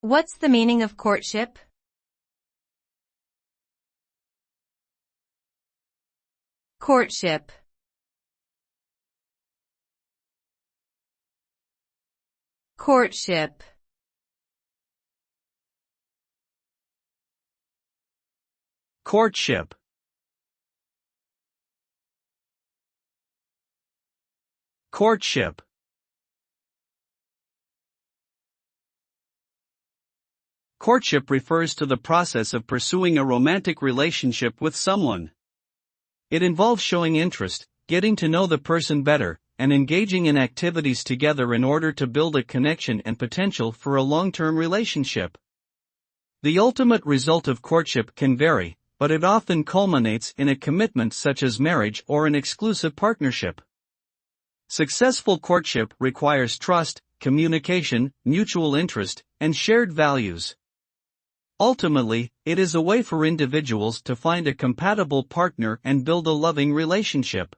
What's the meaning of courtship? Courtship. Courtship. Courtship. Courtship. Courtship refers to the process of pursuing a romantic relationship with someone. It involves showing interest, getting to know the person better, and engaging in activities together in order to build a connection and potential for a long-term relationship. The ultimate result of courtship can vary, but it often culminates in a commitment such as marriage or an exclusive partnership. Successful courtship requires trust, communication, mutual interest, and shared values. Ultimately, it is a way for individuals to find a compatible partner and build a loving relationship.